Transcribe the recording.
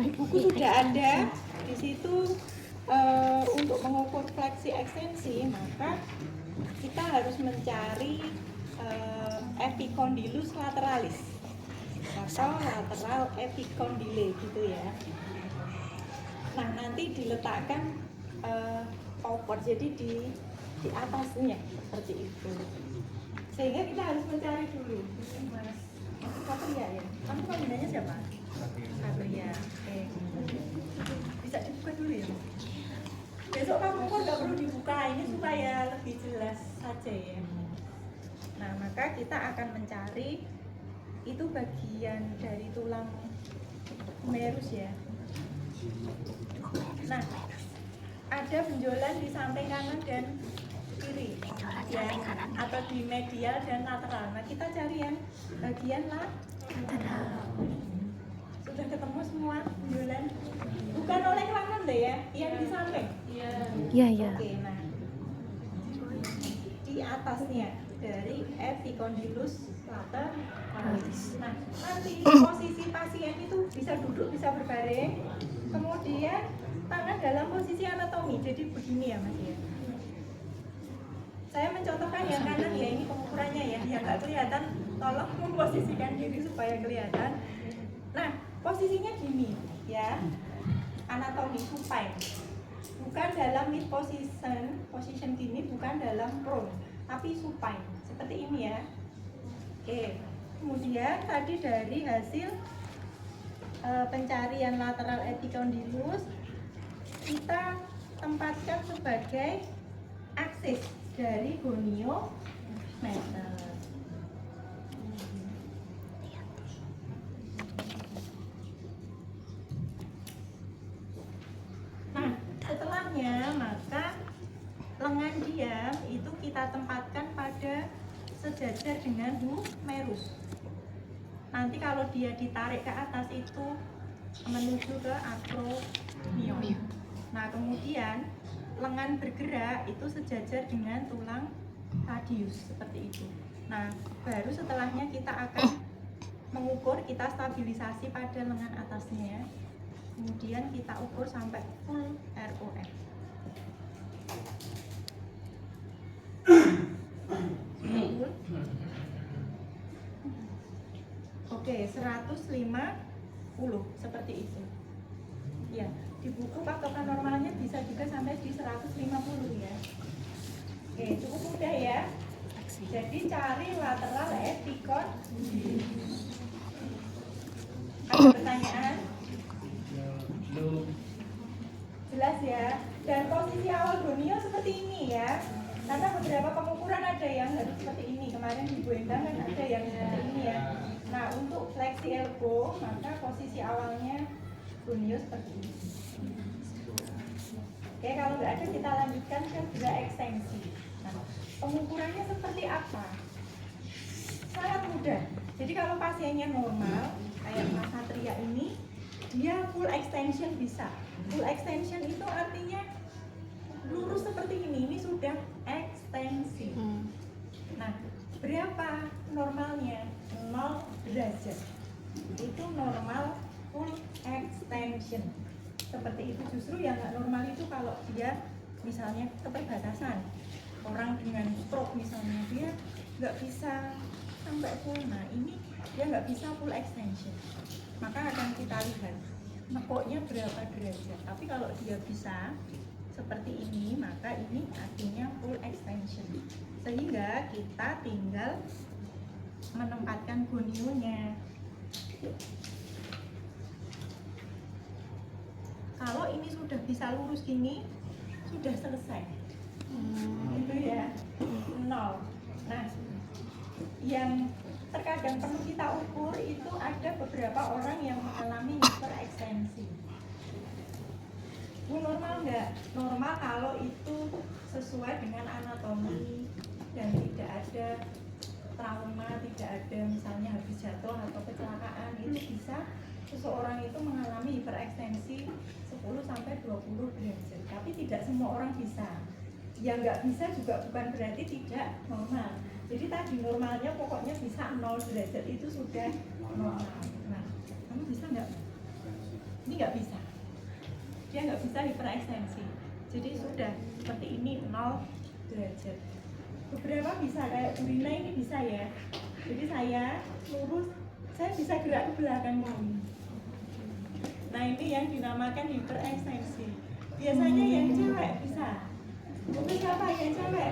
buku sudah ada di situ. Untuk mengukur fleksi ekstensi, maka kita harus mencari epicondylus lateralis atau lateral epicondyle gitu ya. Nah, nanti diletakkan over, jadi di atasnya seperti itu. Sehingga kita harus mencari dulu. Mas Satria ya. Kamu panggilannya siapa? Satria. Oke. Bisa dibuka dulu ya. Besok kamu kok nggak perlu dibuka, ini supaya lebih jelas saja ya. Nah, maka kita akan mencari itu bagian dari tulang humerus ya. Nah, ada benjolan di samping kanan dan kiri ya, atau di medial dan lateral. Nah, kita cari yang bagian lateral. Sudah ketemu semua benjolan? Bukan oleh kanan deh ya, yang di samping. Iya. Oke, nah di atasnya dari epicondylus lateralis. Nah, nanti posisi pasien itu bisa duduk, bisa berbaring, kemudian tangan dalam posisi anatomi. Jadi begini ya Mas ya. Saya mencontohkan yang kanan ya, ini pengukurannya ya, yang nggak kelihatan tolong memposisikan diri supaya kelihatan. Nah, posisinya gini ya, anatomi supine, bukan dalam mid position gini, bukan dalam prone, tapi supine seperti ini ya. Oke, kemudian tadi dari hasil pencarian lateral epicondylus, kita tempatkan sebagai aksis dari goniometer. Nah, setelahnya maka lengan diam itu kita tempatkan pada sejajar dengan humerus. Nanti kalau dia ditarik ke atas itu menuju ke acromion. Nah, kemudian lengan bergerak itu sejajar dengan tulang radius seperti itu. Nah, baru setelahnya kita akan mengukur, kita stabilisasi pada lengan atasnya. Kemudian kita ukur sampai full ROM. Oke, 150 seperti itu. Ya, di buku patokan normalnya bisa juga sampai di 150 ya. Oke, cukup mudah ya. Jadi cari lateral epicondylus. Ada pertanyaan? Jelas ya. Dan posisi awal gonio seperti ini ya. Karena beberapa pengukuran ada yang harus seperti ini. Kemarin di Bu Endang kan ada yang seperti ini ya. Nah, untuk fleksi elbow, maka posisi awalnya gonio seperti ini. Oke, kalau nggak ada kita lanjutkan ke gerak ekstensi. Nah, pengukurannya seperti apa? Sangat mudah. Jadi kalau pasiennya normal, kayak Mas Satria ini, dia full extension bisa. Full extension itu artinya lurus seperti ini sudah ekstensi. Nah, berapa normalnya? 0 derajat. Itu normal full extension. Seperti itu. Justru yang nggak normal itu kalau dia misalnya keterbatasan, orang dengan stroke misalnya, dia nggak bisa sampai full. Nah, ini dia nggak bisa full extension, maka akan kita lihat nekoknya berapa derajat. Tapi kalau dia bisa seperti ini, maka ini artinya full extension. Sehingga kita tinggal menempatkan gonionya. Kalau ini sudah bisa lurus gini, sudah selesai. Gitu ya, 0. Nah, yang terkadang perlu kita ukur itu ada beberapa orang yang mengalami hiperekstensi. Bu, normal nggak? Normal kalau itu sesuai dengan anatomi dan tidak ada trauma, tidak ada misalnya habis jatuh atau kecelakaan, itu bisa seseorang itu mengalami hiperekstensi 10-20 derajat. Tapi tidak semua orang bisa. Yang nggak bisa juga bukan berarti tidak normal. Jadi tadi normalnya pokoknya bisa 0 derajat itu sudah normal. Nah, kamu bisa nggak? Ini nggak bisa, dia nggak bisa hiperekstensi. Jadi sudah seperti ini 0 derajat. Beberapa bisa, kayak Burina ini bisa ya. Jadi saya lurus, saya bisa gerak ke belakang kami. Nah ini yang dinamakan hiperekstensi. Biasanya yang cewek bisa. Untuk siapa yang cewek?